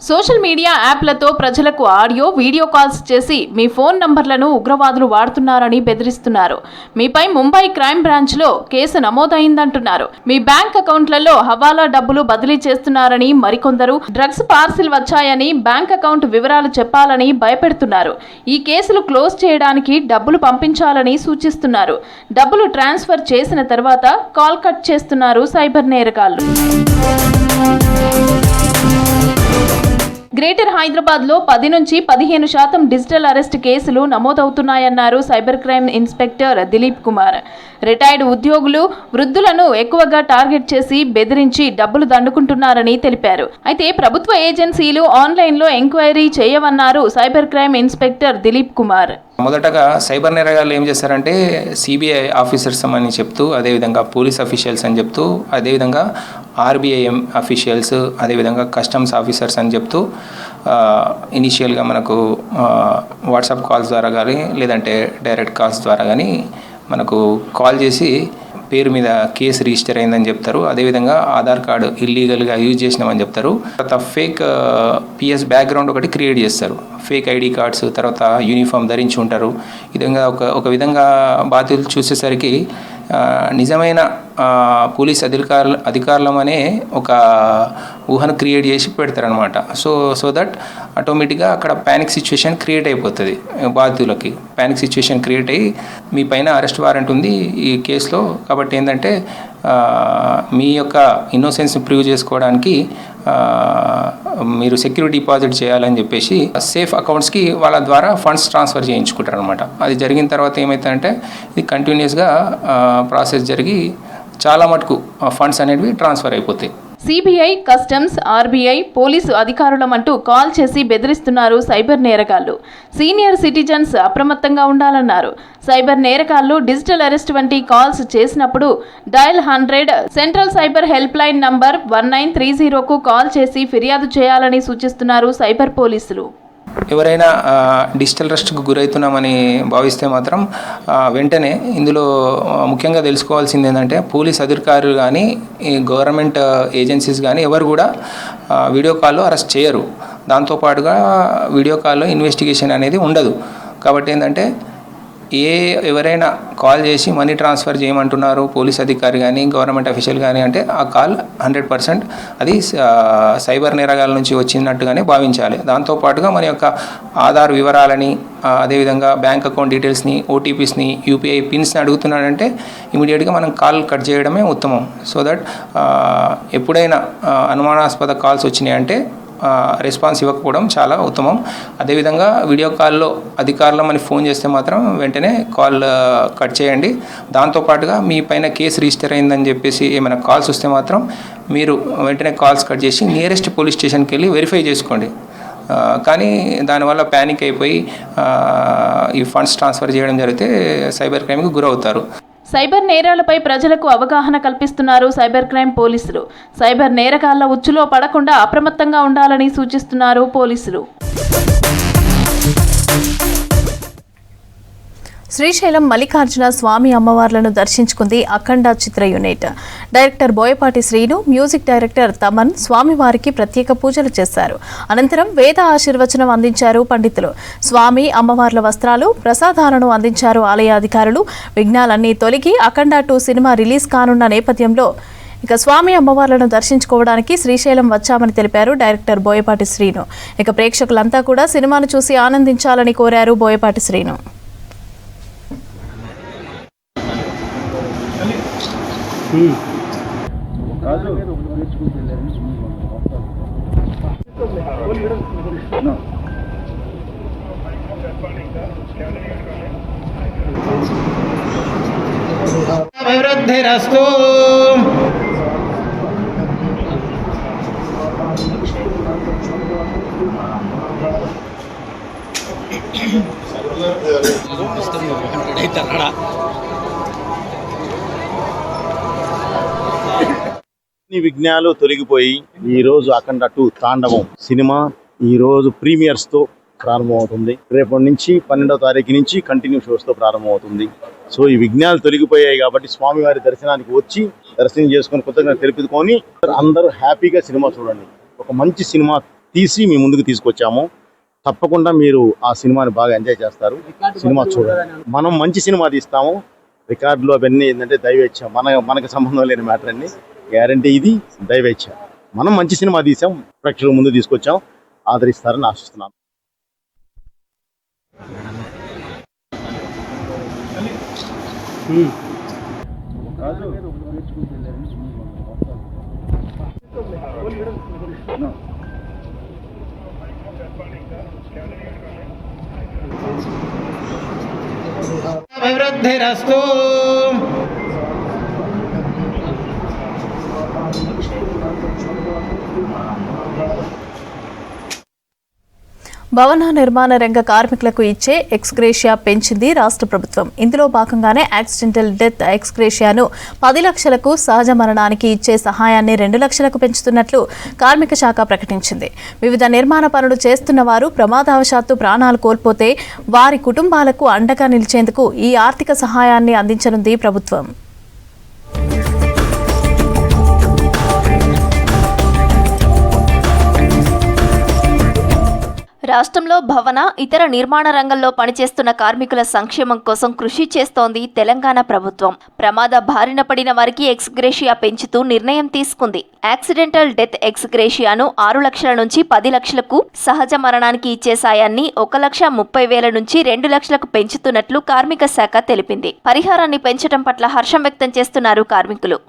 A: సోషల్ మీడియా యాప్లతో ప్రజలకు ఆడియో, వీడియో కాల్స్ చేసి మీ ఫోన్ నంబర్లను ఉగ్రవాదులు వాడుతున్నారని బెదిరిస్తున్నారు. మీపై ముంబై క్రైమ్ బ్రాంచ్లో కేసు నమోదైందంటున్నారు. మీ బ్యాంక్ అకౌంట్లలో హవాలా డబ్బులు బదిలీ చేస్తున్నారని, మరికొందరు డ్రగ్స్ పార్సిల్ వచ్చాయని బ్యాంక్ అకౌంట్ వివరాలు చెప్పాలని భయపెడుతున్నారు. ఈ కేసులు క్లోజ్ చేయడానికి డబ్బులు పంపించాలని సూచిస్తున్నారు. డబ్బులు ట్రాన్స్ఫర్ చేసిన తర్వాత కాల్ కట్ చేస్తున్నారు సైబర్ నేరగాళ్లు. గ్రేటర్ హైదరాబాద్లో 10 నుంచి 15% డిజిటల్ అరెస్ట్ కేసులు నమోదవుతున్నాయన్నారు cyber crime inspector Dilip Kumar. Retired ఉద్యోగులు, వృద్ధులను ఎక్కువగా టార్గెట్ చేసి బెదిరించి డబ్బులు దండుకుంటున్నారని తెలిపారు. అయితే ప్రభుత్వ ఏజెన్సీలు ఆన్లైన్లో ఎంక్వైరీ చేయవన్నారు cyber crime inspector Dilip Kumar.
G: మొదటగా సైబర్ నేరగాళ్ళు ఏం చేస్తారంటే సిబిఐ ఆఫీసర్స్ అని చెప్తూ, అదేవిధంగా పోలీస్ అఫీషియల్స్ అని చెప్తూ, అదేవిధంగా ఆర్బీఐఎం అఫీషియల్స్, అదేవిధంగా కస్టమ్స్ ఆఫీసర్స్ అని చెప్తూ ఇనిషియల్గా మనకు వాట్సాప్ కాల్స్ ద్వారా కానీ లేదంటే డైరెక్ట్ కాల్స్ ద్వారా కానీ మనకు కాల్ చేసి పేరు మీద కేసు రిజిస్టర్ అయిందని చెప్తారు. అదేవిధంగా ఆధార్ కార్డు ఇల్లీగల్గా యూజ్ చేసినామని చెప్తారు. తర్వాత ఫేక్ పిఎస్ బ్యాక్గ్రౌండ్ ఒకటి క్రియేట్ చేస్తారు. ఫేక్ ఐడి కార్డ్స్, తర్వాత యూనిఫామ్ ధరించి ఉంటారు. ఈ విధంగా ఒక విధంగా బాధితులు చూసేసరికి నిజమైన పోలీస్ అధికారులమనే ఒక ఊహను క్రియేట్ చేసి పెడతారనమాట. సో దట్ ఆటోమేటిక్గా అక్కడ ప్యానిక్ సిచ్యువేషన్ క్రియేట్ అయిపోతుంది. బాధితులకి ప్యానిక్ సిచ్యువేషన్ క్రియేట్ అయ్యి మీ పైన అరెస్ట్ వారెంట్ ఉంది ఈ కేసులో, కాబట్టి ఏంటంటే మీ యొక్క ఇన్నోసెన్స్ని ప్రూవ్ చేసుకోవడానికి మీరు సెక్యూరిటీ డిపాజిట్ చేయాలని చెప్పేసి సేఫ్ అకౌంట్స్కి వాళ్ళ ద్వారా ఫండ్స్ ట్రాన్స్ఫర్ చేయించుకుంటారు అనమాట. అది జరిగిన తర్వాత ఏమవుతుందంటే ఇది కంటిన్యూస్గా ప్రాసెస్ జరిగి చాలా మటుకు ఫండ్స్ అనేవి ట్రాన్స్ఫర్ అయిపోతాయి.
A: సిబిఐ, కస్టమ్స్, ఆర్బీఐ, పోలీసు అధికారులమంటూ కాల్ చేసి బెదిరిస్తున్నారు సైబర్ నేరగాళ్లు. సీనియర్ సిటిజన్స్ అప్రమత్తంగా ఉండాలన్నారు. సైబర్ నేరగాళ్లు డిజిటల్ అరెస్ట్ వంటి కాల్స్ చేసినప్పుడు dial 100 central cyber help line number 1930కు కాల్ చేసి ఫిర్యాదు చేయాలని సూచిస్తున్నారు సైబర్ పోలీసులు.
G: ఎవరైనా డిజిటల్ అరెస్ట్కు గురవుతున్నామని భావిస్తే మాత్రం వెంటనే ఇందులో ముఖ్యంగా తెలుసుకోవాల్సింది ఏంటంటే పోలీస్ అధికారులు కానీ గవర్నమెంట్ ఏజెన్సీస్ కానీ ఎవరు కూడా వీడియో కాల్లో అరెస్ట్ చేయరు. దాంతోపాటుగా వీడియో కాల్లో ఇన్వెస్టిగేషన్ అనేది ఉండదు. కాబట్టి ఏంటంటే ఎవరైనా కాల్ చేసి మనీ ట్రాన్స్ఫర్ చేయమంటున్నారు పోలీస్ అధికారి కానీ గవర్నమెంట్ అఫీషియల్ కానీ అంటే ఆ కాల్ 100% అది సైబర్ నేరగాల నుంచి వచ్చినట్టుగానే భావించాలి. దాంతోపాటుగా మన యొక్క ఆధార్ వివరాలని అదేవిధంగా బ్యాంక్ అకౌంట్ డీటెయిల్స్ని, ఓటీపీస్ని, యూపీఐ పిన్స్ని అడుగుతున్నాడంటే ఇమీడియట్గా మనం కాల్ కట్ చేయడమే ఉత్తమం. సో దట్ ఎప్పుడైనా అనుమానాస్పద కాల్స్ వచ్చినాయంటే రెస్పాన్స్ ఇవ్వకపోవడం చాలా ఉత్తమం. అదేవిధంగా వీడియో కాల్లో అధికారులు మనకి ఫోన్ చేస్తే మాత్రం వెంటనే కాల్ కట్ చేయండి. దాంతోపాటుగా మీ పైన కేసు రిజిస్టర్ అయిందని చెప్పేసి ఏమైనా కాల్స్ వస్తే మాత్రం మీరు వెంటనే కాల్స్ కట్ చేసి నియరెస్ట్ పోలీస్ స్టేషన్కి వెళ్ళి వెరిఫై చేసుకోండి. కానీ దానివల్ల ప్యానిక్ అయిపోయి ఈ ఫండ్స్ ట్రాన్స్ఫర్ చేయడం జరిగితే సైబర్ క్రైమ్కి గురవుతారు.
A: సైబర్ నేరాలపై ప్రజలకు అవగాహన కల్పిస్తున్నారు సైబర్ క్రైమ్ పోలీసులు. సైబర్ నేరగాళ్ల ఉచ్చులో పడకుండా అప్రమత్తంగా ఉండాలని సూచిస్తున్నారు పోలీసులు. శ్రీశైలం మల్లికార్జున స్వామి అమ్మవార్లను దర్శించుకుంది అఖండ చిత్ర unit. Director Boyapati Srinu, music director Thaman స్వామివారికి ప్రత్యేక పూజలు చేశారు. అనంతరం వేద ఆశీర్వచనం అందించారు పండితులు. స్వామి అమ్మవార్ల వస్త్రాలు, ప్రసాదాలను అందించారు ఆలయ అధికారులు. విఘ్నాలన్నీ తొలగి అఖండ 2 సినిమా రిలీజ్ కానున్న నేపథ్యంలో ఇక స్వామి అమ్మవార్లను దర్శించుకోవడానికి శ్రీశైలం వచ్చామని తెలిపారు డైరెక్టర్ బోయపాటి శ్రీను. ఇక ప్రేక్షకులంతా కూడా సినిమాను చూసి ఆనందించాలని కోరారు బోయపాటి శ్రీను.
H: అభివృద్ధిరస్తు.
I: విఘ్నాలు తొలగిపోయి ఈ రోజు అఖండ 2 తాండవం సినిమా ఈ రోజు ప్రీమియర్స్ తో ప్రారంభమవుతుంది. రేపటి నుంచి 12వ తారీఖు నుంచి కంటిన్యూ షోస్ తో ప్రారంభమవుతుంది. సో ఈ విఘ్నాలు తొలగిపోయాయి కాబట్టి స్వామివారి దర్శనానికి వచ్చి దర్శనం చేసుకొని కొత్తగా తెలుపుకొని అందరూ హ్యాపీగా సినిమా చూడండి. ఒక మంచి సినిమా తీసి మీ ముందుకు తీసుకొచ్చాము. తప్పకుండా మీరు ఆ సినిమాని బాగా ఎంజాయ్ చేస్తారు. సినిమా చూడండి. మనం మంచి సినిమా తీస్తాము. రికార్డులు అవన్నీ ఏంటంటే దైవేచ్ఛ, మనకు సంబంధం లేని మ్యాటర్ అన్ని. గ్యారంటీ ఇది దైవేచ్ఛ. మనం మంచి సినిమా తీసాం, ప్రేక్షకుల ముందు తీసుకొచ్చాం, ఆదరిస్తారని ఆశిస్తున్నాను.
H: అభివృద్ధిరస్తు.
A: భవన నిర్మాణ రంగ కార్మికులకు ఇచ్చే ఎక్స్గ్రేషియా పెంచింది రాష్ట్ర ప్రభుత్వం. ఇందులో భాగంగానే యాక్సిడెంటల్ డెత్ ఎక్స్గ్రేషియాను 10 లక్షలకు, సహజ మరణానికి ఇచ్చే సహాయాన్ని 2 లక్షలకు పెంచుతున్నట్లు కార్మిక శాఖ ప్రకటించింది. వివిధ నిర్మాణ పనులు చేస్తున్న వారు ప్రమాదవశాత్తు ప్రాణాలు కోల్పోతే వారి కుటుంబాలకు అండగా నిలిచేందుకు ఈ ఆర్థిక సహాయాన్ని అందించనుంది ప్రభుత్వం.
J: రాష్ట్రంలో భవన, ఇతర నిర్మాణ రంగంలో పనిచేస్తున్న కార్మికుల సంక్షేమం కోసం కృషి చేస్తోంది తెలంగాణ ప్రభుత్వం. ప్రమాద బారిన పడిన వారికి ఎక్స్గ్రేషియా పెంచుతూ నిర్ణయం తీసుకుంది. యాక్సిడెంటల్ డెత్ ఎక్స్గ్రేషియాను 6 లక్షల నుంచి 10 లక్షలకు, సహజ మరణానికి ఇచ్చే సాయాన్ని 1,30,000 నుంచి 2 లక్షలకు పెంచుతున్నట్లు కార్మిక శాఖ తెలిపింది. పరిహారాన్ని పెంచడం పట్ల హర్షం వ్యక్తం చేస్తున్నారు కార్మికులు.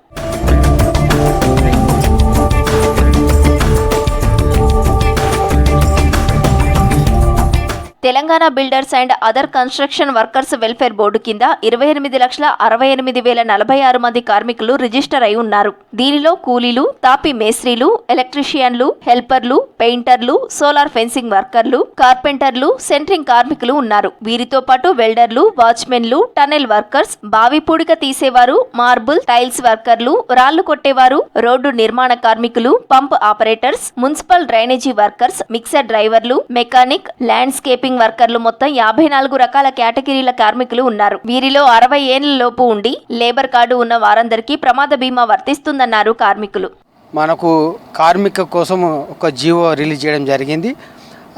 J: Telangana builders and other construction workers welfare board కింద 28,68,046 మంది కార్మికులు రిజిస్టర్ అయి ఉన్నారు. దీనిలో కూలీలు, తాపి మేస్త్రీలు, ఎలక్ట్రీషియన్లు, హెల్పర్లు, పెయింటర్లు, సోలార్ ఫెన్సింగ్ వర్కర్లు, కార్పెంటర్లు, సెంట్రింగ్ కార్మికులు ఉన్నారు. వీరితో పాటు వెల్డర్లు, వాచ్మెన్లు, టనెల్ వర్కర్స్, బావి పూడిక తీసేవారు, మార్బుల్, టైల్స్ వర్కర్లు, రాళ్లు కొట్టేవారు, రోడ్డు నిర్మాణ కార్మికులు, pump operators, municipal drainage workers, mixer డ్రైవర్లు, మెకానిక్, ల్యాండ్స్కేపింగ్ వర్కర్లు మొత్తం 54 రకాల కేటగిరీల కార్మికులు ఉన్నారు. వీరిలో 60 ఏళ్ల లోపు ఉండి లేబర్ కార్డు ఉన్న వారందరికీ ప్రమాద బీమా వర్తిస్తుందన్నారు కార్మికులు.
H: మనకు కార్మిక కోసం ఒక జీవో రిలీజ్ చేయడం జరిగింది.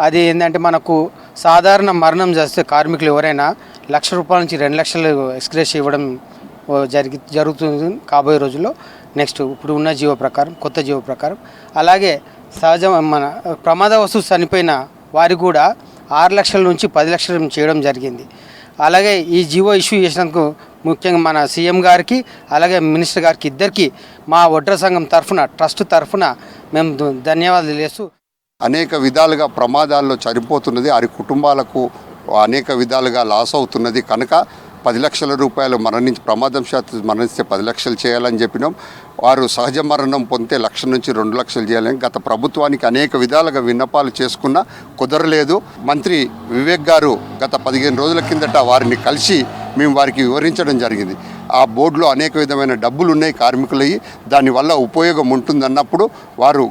H: అది ఏంటంటే మనకు సాధారణ మరణం చేస్తే కార్మికులు ఎవరైనా ₹1,00,000 నుంచి 2 లక్షలు ఎక్స్గ్రేషియా ఇవ్వడం జరుగుతుంది కాబోయే రోజుల్లో. నెక్స్ట్ ఇప్పుడు ఉన్న జీవో ప్రకారం, కొత్త జీవో ప్రకారం. అలాగే సహజ మన ప్రమాదవశాత్తు చనిపోయిన వారికి కూడా 6 లక్షల నుంచి 10 లక్షలు చేయడం జరిగింది. అలాగే ఈ జీవో ఇష్యూ చేసినందుకు ముఖ్యంగా మన సీఎం గారికి, అలాగే మినిస్టర్ గారికి ఇద్దరికి మా వడ్ర సంఘం తరఫున, ట్రస్ట్ తరఫున మేము ధన్యవాదాలు తెలియజేస్తూ,
K: అనేక విధాలుగా ప్రమాదాల్లో చనిపోతున్నది, వారి కుటుంబాలకు అనేక విధాలుగా లాస్ అవుతున్నది కనుక 10 లక్షల రూపాయలు ప్రమాదం శాతం మరణిస్తే 10 లక్షలు చేయాలని చెప్పినాం. వారు సహజ మరణం పొందితే 1,00,000 నుంచి 2 లక్షలు చేయాలని గత ప్రభుత్వానికి అనేక విధాలుగా విన్నపాలు చేసుకున్నా కుదరలేదు. మంత్రి వివేక్ గారు గత 15 రోజుల కిందట వారిని కలిసి మేము వారికి వివరించడం జరిగింది. ఆ బోర్డులో అనేక విధమైన డబ్బులు ఉన్నాయి కార్మికులవి, దానివల్ల ఉపయోగం ఉంటుందన్నప్పుడు వారు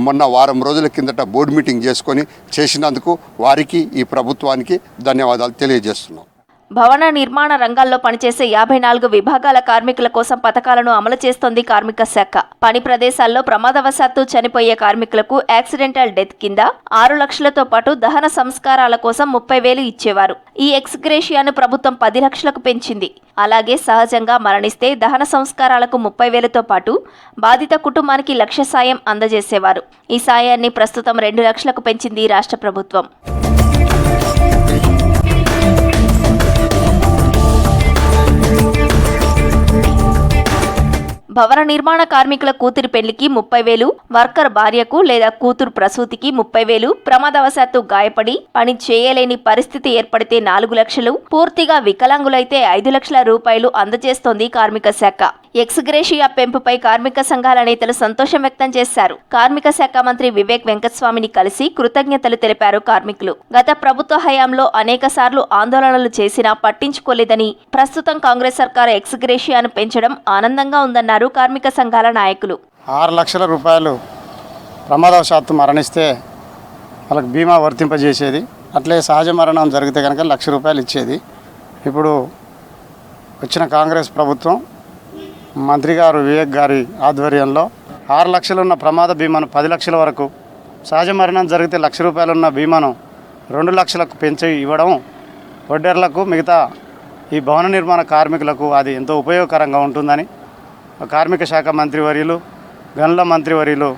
K: మొన్న వారం రోజుల కిందట బోర్డు మీటింగ్ చేసుకొని చేసినందుకు వారికి, ఈ ప్రభుత్వానికి ధన్యవాదాలు తెలియజేస్తున్నాం.
J: భవన నిర్మాణ రంగాల్లో పనిచేసే 54 విభాగాల కార్మికుల కోసం పథకాలను అమలు చేస్తోంది కార్మిక శాఖ. పని ప్రదేశాల్లో ప్రమాదవశాత్తు చనిపోయే కార్మికులకు యాక్సిడెంటల్ డెత్ కింద 6 లక్షలతో పాటు దహన సంస్కారాల కోసం 30,000 ఇచ్చేవారు. ఈ ఎక్స్గ్రేషియాను ప్రభుత్వం 10 లక్షలకు పెంచింది. అలాగే సహజంగా మరణిస్తే దహన సంస్కారాలకు 30,000తో పాటు బాధిత కుటుంబానికి 1,00,000 సాయం అందజేసేవారు. ఈ సాయాన్ని ప్రస్తుతం 2 లక్షలకు పెంచింది రాష్ట్ర ప్రభుత్వం. భవన నిర్మాణ కార్మికుల కూతురి పెళ్లికి 30,000, వర్కర్ భార్యకు లేదా కూతురు ప్రసూతికి 30,000, ప్రమాదవశాత్తు గాయపడి పని చేయలేని పరిస్థితి ఏర్పడితే 4 లక్షలు, పూర్తిగా వికలాంగులైతే 5 లక్షల రూపాయలు అందజేస్తోంది కార్మిక శాఖ. ఎక్స్గ్రేషియా పెంపుపై కార్మిక సంఘాల నేతలు సంతోషం వ్యక్తం చేశారు. కార్మిక శాఖ మంత్రి వివేక్ వెంకటస్వామిని కలిసి కృతజ్ఞతలు తెలిపారు కార్మికులు. గత ప్రభుత్వ హయాంలో అనేకసార్లు ఆందోళనలు చేసినా పట్టించుకోలేదని, ప్రస్తుతం కాంగ్రెస్ సర్కారు ఎక్స్గ్రేషియాను పెంచడం ఆనందంగా ఉందన్నారు కార్మిక సంఘాల నాయకులు.
H: 6 లక్షల రూపాయలు ప్రమాదవశాత్తు మరణిస్తే వాళ్ళకి బీమా వర్తింపజేసేది. అట్లే సహజ మరణం జరిగితే కనుక 1,00,000 రూపాయలు ఇచ్చేది. ఇప్పుడు వచ్చిన కాంగ్రెస్ ప్రభుత్వం మంత్రి గారు వివేక్ గారి ఆధ్వర్యంలో 6 లక్షలు ఉన్న ప్రమాద బీమాను 10 లక్షల వరకు, సహజ మరణం జరిగితే 1,00,000 రూపాయలు ఉన్న బీమాను 2 లక్షలకు పెంచి ఇవ్వడం వడ్డర్లకు, మిగతా ఈ భవన నిర్మాణ కార్మికులకు అది ఎంతో ఉపయోగకరంగా ఉంటుందని కార్మిక శాఖ మంత్రివర్యులు, గనుల మంత్రివర్యులు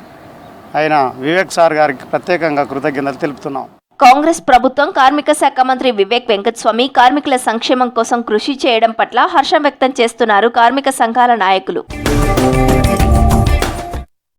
H: అయిన వివేక్ సార్ గారికి ప్రత్యేకంగా కృతజ్ఞతలు తెలుపుతున్నాం.
J: కాంగ్రెస్ ప్రభుత్వం, కార్మిక శాఖ మంత్రి వివేక్ వెంకటస్వామి కార్మికుల సంక్షేమం కోసం కృషి చేయడం పట్ల హర్షం వ్యక్తం చేస్తున్నారు కార్మిక సంఘాల నాయకులు.